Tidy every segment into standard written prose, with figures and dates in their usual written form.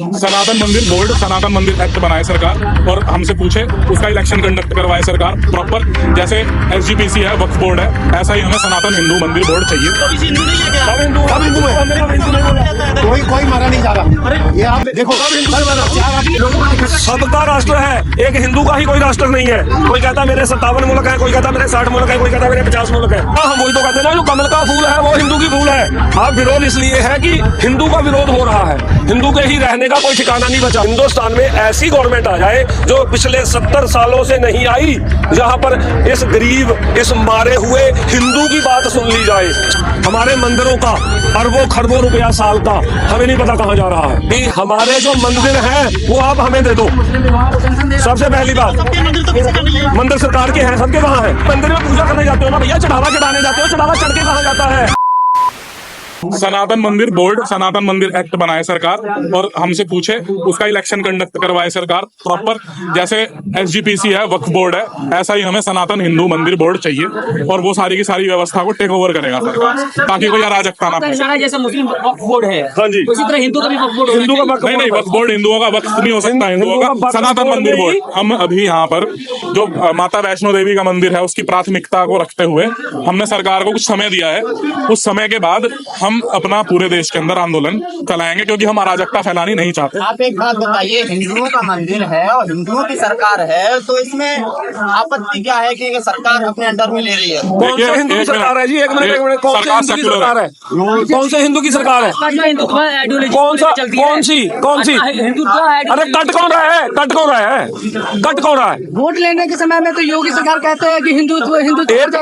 सनातन मंदिर बोर्ड सनातन मंदिर एक्ट बनाए सरकार और हमसे पूछे उसका इलेक्शन कंडक्ट करवाए सरकार प्रॉपर। जैसे एसजीपीसी है, वक्फ बोर्ड है, ऐसा ही हमें सनातन हिंदू मंदिर बोर्ड चाहिए। सब हिंदू है, कोई मारा नहीं जा रहा। ये आप देखो, सबका राष्ट्र है, एक हिंदू का ही कोई राष्ट्र नहीं है। कोई कहता मेरे 57 मुल्क है, कोई कहता मेरे 60 मुल्क है, कोई कहता मेरे 50 मुल्क है। हम वही तो कहते हैं ना, जो कमल का फूल है वो हिंदू की फूल है। आप विरोध इसलिए है कि हिंदू का विरोध हो रहा है, हिंदू के ही रहने का कोई ठिकाना नहीं बचा। हिंदुस्तान में ऐसी गवर्नमेंट आ जाए जो पिछले 70 सालों से नहीं आई, जहां पर इस गरीब, इस मारे हुए हिंदू की बात सुन ली जाए। हमारे मंदिरों का अरबों खरबों रुपया साल का हमें नहीं पता कहां जा रहा है। हमारे जो मंदिर हैं वो आप हमें दे दो। सबसे पहली बात, मंदिर सरकार के हैं, सबके कहाँ है? मंदिर में पूजा करने जाते हो ना भैया, चढ़ावा चढ़ाने जाते हो, चढ़ावा चढ़ के कहाँ जाता है? सनातन मंदिर बोर्ड सनातन मंदिर एक्ट बनाए सरकार और हमसे पूछे उसका इलेक्शन कंडक्ट करवाए सरकार प्रॉपर। जैसे एसजीपीसी है, वक्फ बोर्ड है, ऐसा ही हमें सनातन हिंदू मंदिर बोर्ड चाहिए और वो सारी की सारी व्यवस्था को टेक ओवर करेगा सरकार, ताकि कोई अराजकता ना फैले। जैसे मुस्लिम वक्फ बोर्ड है, हाँ जी, उसी तरह हिंदू का भी वक्फ बोर्ड। हिंदू का नहीं, वक्फ बोर्ड हिंदुओं का वक्फ नहीं हो सकता, हिंदुओं का सनातन मंदिर बोर्ड। हम अभी यहाँ पर जो माता वैष्णो देवी का मंदिर है उसकी प्राथमिकता को रखते हुए हमने सरकार को कुछ समय दिया है। उस समय के बाद हम अपना पूरे देश के अंदर आंदोलन चलाएंगे, क्योंकि हम अराजकता फैलानी नहीं चाहते। आप एक बात बताइए, हिंदुओं का मंदिर है और हिंदुओं की सरकार है, तो इसमें आपत्ति क्या है कि सरकार अपने अंडर में ले रही है? कौन से हिंदू की सरकार है जी? एक मिनट, कौन से हिंदू की सरकार है? कौन से हिंदू की सरकार है? कौन सी? अरे कट कौन रहा है? कट कौन रहा है? वोट लेने के समय में तो योगी सरकार कहते हैं कि हिंदुत्व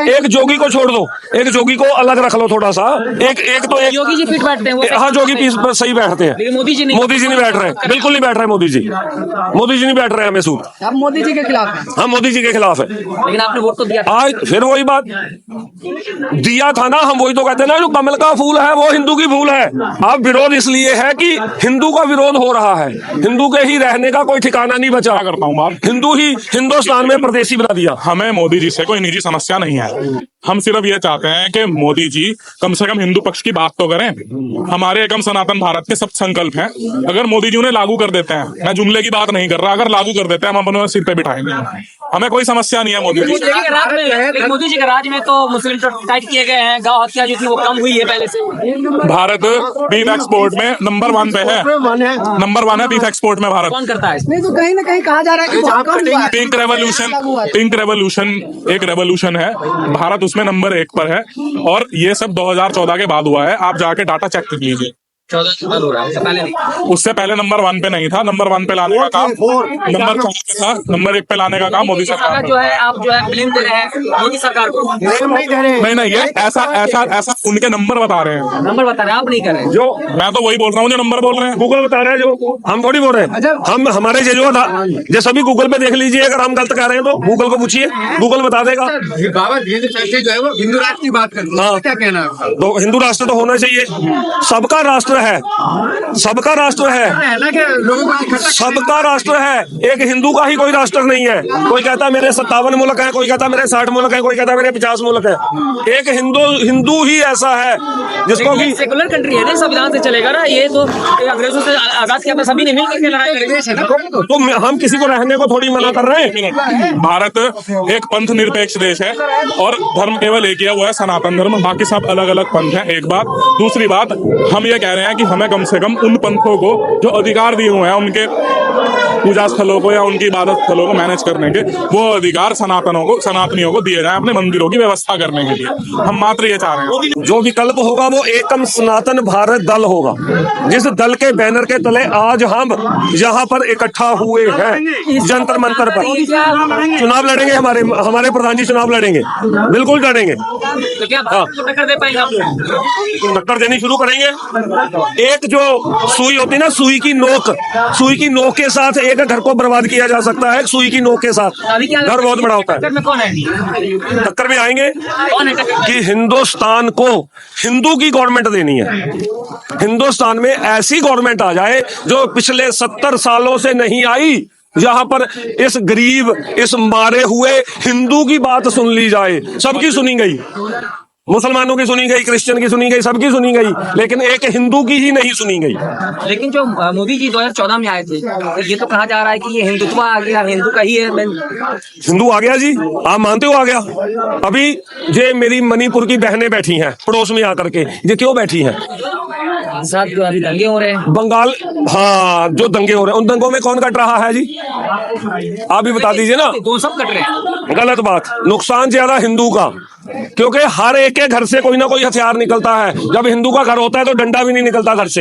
एक जोगी को छोड़ दो, एक जोगी को अलग रख लो थोड़ा सा। एक तो एक योगी जी फिट बैठते हैं। हाँ, जोगी पीस पर सही बैठते हैं। मोदी जी नहीं बैठ रहे, बिल्कुल नहीं बैठ रहे। मोदी जी नहीं बैठ रहे हमें सूट। आप मोदी जी के खिलाफ हैं? हम मोदी जी के खिलाफ है, लेकिन आपने वोट तो दिया। आज फिर वही बात दिया था ना। हम वही तो कहते हैं ना, जो कमल का फूल है वो हिंदू की फूल है। आप विरोध इसलिए है कि हिंदू का विरोध हो रहा है, हिंदू के ही रहने का कोई ठिकाना नहीं बचा। करता हूँ बात, हिंदू ही हिंदुस्तान में प्रदेशी बना दिया। हमें मोदी जी से कोई निजी समस्या नहीं है। हम सिर्फ ये चाहते हैं कि मोदी जी कम से कम हिंदू पक्ष की बात तो करें। हमारे एकम सनातन भारत के सब संकल्प हैं, अगर मोदी जी उन्हें लागू कर देते हैं, मैं जुमले की बात नहीं कर रहा, अगर लागू कर देते हैं हम अपने सिर पे बिठाएंगे, हमें कोई समस्या नहीं है। मोदी जी मोदी जी के राज में तो मुस्लिम टाइट किए गए हैं, गाँव हत्या जो थी वो कम हुई है पहले से। भारत बीफ एक्सपोर्ट में नंबर 1 पे है, नंबर 1 है बीफ एक्सपोर्ट में भारत। कौन करता है? नहीं तो कहीं ना कहीं कहा जा रहा है कि पिंक रेवोल्यूशन एक रेवोल्यूशन है, भारत उसमें नंबर 1 पर है और ये सब 2014 के बाद हुआ है। आप जाके डाटा चेक कर लीजिए। 14 हो रहा है, उससे पहले नंबर 1 पे नहीं था। नंबर 1 पे लाने का काम नंबर 4 पे था, नंबर 1 पे लाने का काम मोदी सरकार जो है। आप जो है ब्लेम दे रहे हैं मोदी सरकार को। नहीं, ये ऐसा उनके नंबर बता रहे हैं, नंबर बता रहे हैं, आप नहीं कर रहे हैं। जो मैं तो वही बोल रहा हूँ जो नंबर बोल रहे हैं। गूगल बता रहे हैं, जो हम थोड़ी बोल रहे हैं। हम हमारे जो था, जो सभी गूगल पे देख लीजिए। अगर हम गलत कह रहे हैं तो गूगल को पूछिए, गूगल बता देगा। बाबा जो है वो हिंदू राष्ट्र की बात कर, क्या कहना है? तो हिंदू राष्ट्र तो होना चाहिए, सबका राष्ट्र है, सबका राष्ट्र है, सबका राष्ट्र है। एक हिंदू का ही कोई राष्ट्र नहीं है। कोई कहता मेरे 57 मुल्क है, कोई कहता मेरे 60 मुल्क है, कोई कहता मेरे 50 मुल्क है। एक हिंदू ही ऐसा है जिसको कि सेकुलर कंट्री है ना, संविधान से चलेगा ना। ये तो अंग्रेजों से आजाद किया, सभी ने मिलकर लड़ाई लड़ी। तो हम किसी को रहने को थोड़ी मना कर रहे हैं। भारत एक पंथ निरपेक्ष देश है और धर्म केवल एक ही है, वो है सनातन धर्म। बाकी सब अलग अलग पंथ हैं। एक बात, दूसरी बात, हम ये कह रहे हैं कि हमें कम से कम उन पंथों को जो अधिकार दिए हुए हैं, उनके पूजा स्थलों को या उनकी इबादत स्थलों को मैनेज करने के, वो अधिकार सनातनियों को दिए जाए अपने मंदिरों की व्यवस्था करने के लिए। हम मात्र ये चाह रहे हैं। जो विकल्प होगा वो एकम सनातन भारत दल होगा, जिस दल के बैनर के तले आज हम यहाँ पर इकट्ठा हुए हैं, जंतर मंतर पर चुनाव लड़ेंगे। हमारे प्रधान जी चुनाव लड़ेंगे, बिल्कुल लड़ेंगे। तो क्या टक्कर दे पाएंगे आप लोग? टक्कर देनी शुरू करेंगे। एक जो सुई होती है ना, सुई की नोक के साथ एक घर को बर्बाद किया जा सकता है। सुई की नोक के साथ घर बहुत बड़ा होता है। टक्कर में कौन है? टक्कर में आएंगे कौन है टक्कर? कि हिंदुस्तान को हिंदू की गवर्नमेंट देनी है। हिंदुस्तान में ऐसी गवर्नमेंट आ जाए जो पिछले 70 सालों से नहीं आई, जहां पर इस गरीब, इस मारे हुए हिंदू की बात सुन ली जाए। सबकी सुनी गई। मुसलमानों की सुनी गई, क्रिश्चियन की सुनी गई, सबकी सुनी गई, लेकिन एक हिंदू की ही नहीं सुनी गई। लेकिन जो मोदी जी 2014 में आए थे, ये तो कहा जा रहा है कि ये हिंदुत्व आ गया, हिंदू का ही है। हिंदू आ गया जी, आप मानते हो आ गया? अभी जे मेरी मणिपुर की बहनें बैठी हैं पड़ोस में आकर के, ये क्यों बैठी हैं? साथ जो अभी दंगे हो रहे हैं बंगाल, हाँ, जो दंगे हो रहे हैं उन दंगों में कौन कट रहा है जी? आप भी बता दीजिए ना। दो सब कट रहे हैं। गलत बात, नुकसान ज्यादा हिंदू का, क्योंकि हर एक के घर से कोई ना कोई हथियार निकलता है। जब हिंदू का घर होता है तो डंडा भी नहीं निकलता घर से।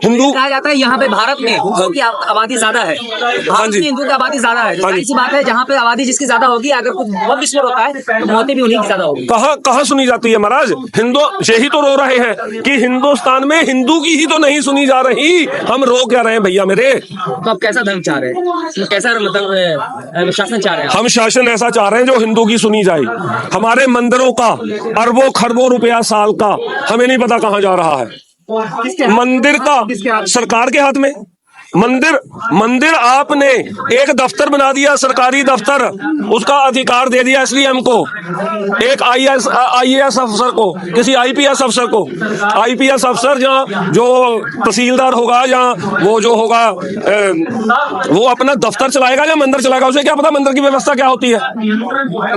हिंदू कहा जाता है यहाँ पे भारत में हिंदुओं की आबादी ज्यादा है, भारत में हिंदुओं की आबादी ज्यादा है। जाहिर सी बात है, जहाँ पे आबादी जिसकी ज्यादा होगी, अगर कुछ बहुत विस्फोट होता है तो मौतें भी उन्हीं की ज्यादा होगी। कहाँ सुनी जाती है महाराज? हिंदू यही तो रो रहे हैं कि हिंदुस्तान में हिंदू की ही तो नहीं सुनी जा रही। हम रो क्या रहे हैं भैया मेरे? तो आप कैसा धर्म चाह रहे हैं, कैसा मतलब शासन चाह रहे हैं? हम शासन ऐसा चाह रहे हैं जो हिंदू की सुनी जाए। हमारे मंदिरों का अरबों खरबों रुपया साल का हमें नहीं पता कहाँ जा रहा है। मंदिर का सरकार के हाथ में। मंदिर आपने एक दफ्तर बना दिया, सरकारी दफ्तर, उसका अधिकार दे दिया एसडीएम को, एक आईएएस अफसर को, किसी आईपीएस अफसर को। आईपीएस अफसर जहाँ जो तहसीलदार होगा या वो जो होगा वो अपना दफ्तर चलाएगा या मंदिर चलाएगा, उसे क्या पता मंदिर की व्यवस्था क्या होती है?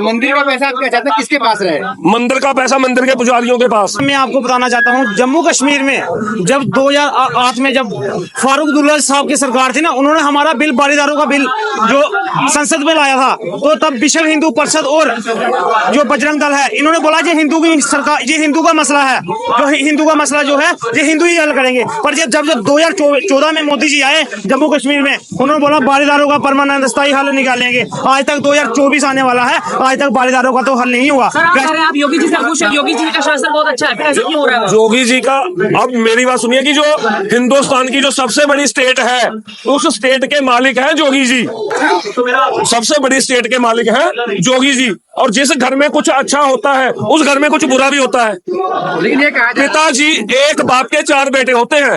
मंदिर का पैसा आप क्या चाहते हैं किसके पास रहे? मंदिर का पैसा मंदिर के पुजारियों के पास। मैं आपको बताना चाहता हूँ, जम्मू कश्मीर में जब 2008 में जब फारूक अब्दुल्ला साहब की सरकार थी ना, उन्होंने हमारा बिल, बारीदारों का बिल जो संसद में लाया था, तो तब विश्व हिंदू परिषद और जो बजरंग दल है, इन्होंने बोला ये हिंदू की सरकार, ये हिंदू का मसला है, जो हिंदू का मसला जो है ये हिंदू ही हल करेंगे। पर जब 2014 में मोदी जी आए जम्मू कश्मीर में, उन्होंने बोला बारीदारों का परमानेंट स्थायी हल निकालेंगे। आज तक 2024 आने वाला है, आज तक बारीदारों का तो हल नहीं हुआ। आप योगी जी से पूछे, योगी जी का शासन बहुत अच्छा है, फिर ऐसा क्यों हो रहा है? योगी जी का, अब मेरी बात सुनिए कि जो हिंदुस्तान की जो सबसे बड़ी स्टेट है, उस स्टेट के मालिक हैं योगी जी। सबसे बड़ी स्टेट के मालिक हैं योगी जी। और जिस घर में कुछ अच्छा होता है उस घर में कुछ बुरा भी होता है। लेकिन ये कहा पिताजी, एक बाप के 4 बेटे होते हैं,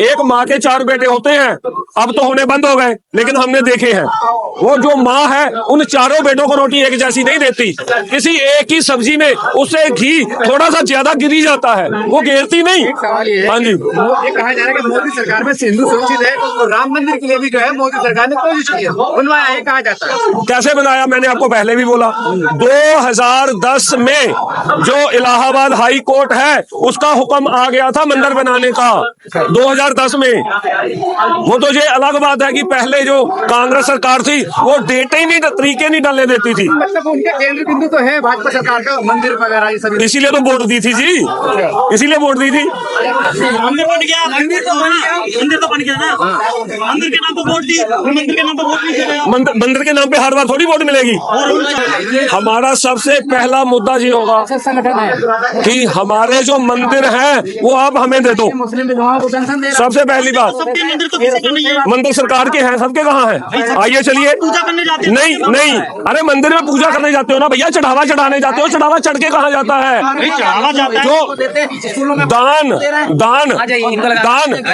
एक माँ के 4 बेटे होते हैं। अब तो होने बंद हो गए, लेकिन हमने देखे हैं वो जो माँ है उन 4 बेटों को रोटी एक जैसी नहीं देती। किसी एक ही सब्जी में उससे घी थोड़ा सा ज्यादा गिरी जाता है, वो गिरती नहीं। हाँ जी, ये कहा जा रहा है कि मोदी सरकार में हिंदू सुरक्षित है, तो राम मंदिर के लिए भी जो है मोदी सरकार ने कोशिश की है, बनवाया है, कहा जाता है। कैसे बनाया? मैंने आपको पहले भी बोला, 2010 में जो इलाहाबाद हाई कोर्ट है उसका हुक्म आ गया था मंदिर बनाने का, 2010 में। वो तो ये अलग बात है कि पहले जो कांग्रेस सरकार थी वो डेटे ही नहीं, तरीके नहीं डालने देती थी। मतलब उनका केंद्र बिंदु तो है भाजपा सरकार का, मंदिर वगैरह ये सब, इसीलिए तो वोट दी थी जी, इसीलिए वोट दी थी। मंदिर बन गया, मंदिर तो बन गया ना, मंदिर के नाम पर वोट दी, मंदिर के नाम पर वोट नहीं दे रहे। मंदिर के नाम पे हर बार थोड़ी वोट मिलेगी। हमारा सबसे पहला मुद्दा ये होगा कि हमारे जो मंदिर हैं वो आप हमें दे दो। मुस्लिम विधवाओं को पेंशन दे रहा है। सबसे पहली बात, मंदिर तो किसी का नहीं है। मंदिर सरकार के हैं, सबके कहाँ हैं? आइए चलिए। पूजा करने जाते हैं। नहीं, अरे मंदिर में पूजा करने जाते हो ना भैया, चढ़ावा चढ़ाने जाते हो। चढ़ावा चढ़ के कहाँ जाता है? चढ़ावा जाता है। जो दान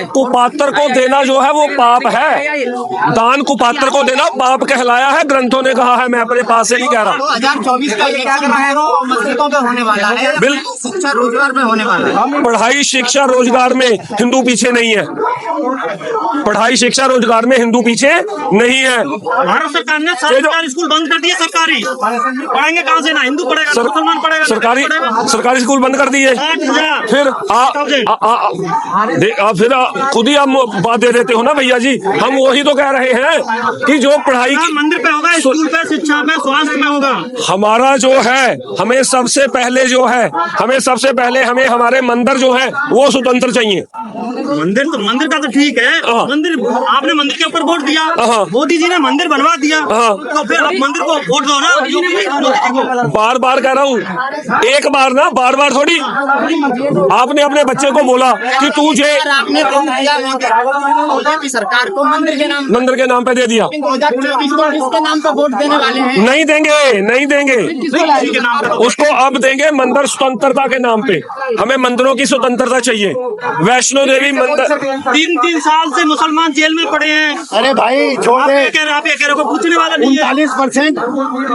कुपात्र को देना जो है वो पाप है। दान कुपात्र को देना पाप कहलाया है, ग्रंथों ने कहा है। मैं अपने पास से नहीं कह रहा। 2024 का ये क्या कर रहा है, वो मस्जिदों पे होने वाला है, बिल्कुल। शिक्षा रोजगार में होने वाला है। पढ़ाई शिक्षा रोजगार में हिंदू पीछे नहीं है। पढ़ाई शिक्षा रोजगार में हिंदू पीछे नहीं है। भारत सरकार ने सरकारी स्कूल बंद कर दिए। सरकारी पढ़ाएंगे कहाँ से? ना हिंदू पढ़ेगा, मुसलमान पढ़ेगा। सरकारी स्कूल बंद कर दिए। फिर फिर खुद ही हम बात दे देते हो ना भैया जी। हम वही तो कह रहे हैं कि जो पढ़ाई मंदिर पे होगा, स्कूल पे, शिक्षा पे, स्वास्थ्य में होगा। हमारा जो है, हमें सबसे पहले हमें हमारे मंदिर जो है वो स्वतंत्र चाहिए। मंदिर का तो ठीक है। मंदिर, आपने मंदिर के ऊपर वोट दिया, मोदी जी ने मंदिर बनवा दिया, तो फिर आप मंदिर को वोट दो ना। बार बार कह रहा हूँ, एक बार ना, बार बार थोड़ी। आपने अपने बच्चे को बोला कि तुझे आपने मोदी की सरकार को मंदिर के नाम पे दे दिया। 2024 को किसके नाम पे वोट देने वाले हैं? नहीं देंगे। उसको अब देंगे मंदिर स्वतंत्रता के नाम पे। हमें मंदिरों की स्वतंत्रता चाहिए। वैष्णो देवी मंदिर 3 साल से मुसलमान जेल में पड़े हैं। अरे भाई छोड़ दे, आप ये कह रहे हो, पूछने वाला नहीं है। 39%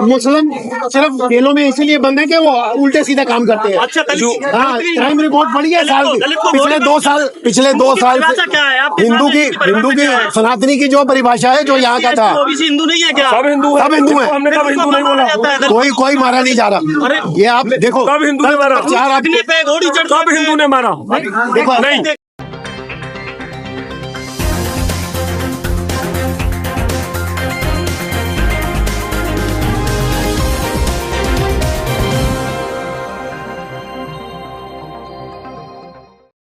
मुस्लिम सिर्फ जेलों में इसलिए बंद है कि वो उल्टे सीधे काम करते हैं। अच्छा, हाँ, क्राइम रिपोर्ट पड़ी है साल की। दलित को पिछले 2 साल परिभाषा क्या है? आपके हिंदू सामने की इसकी परिभाषा क्या है? सनातनी की जो परिभाषा है, जो यहाँ का था, ओबीसी हिंदू नहीं है क्या? सब हिंदू सब हिंदू है। हमने कब हिंदू नहीं बोला? कोई मारा नहीं जा रहा। अरे ये आप देखो, कब हिंदू ने मारा? चार कितने पे घोड़ी चढ़ कब हिंदू ने मारा? देखो नहीं।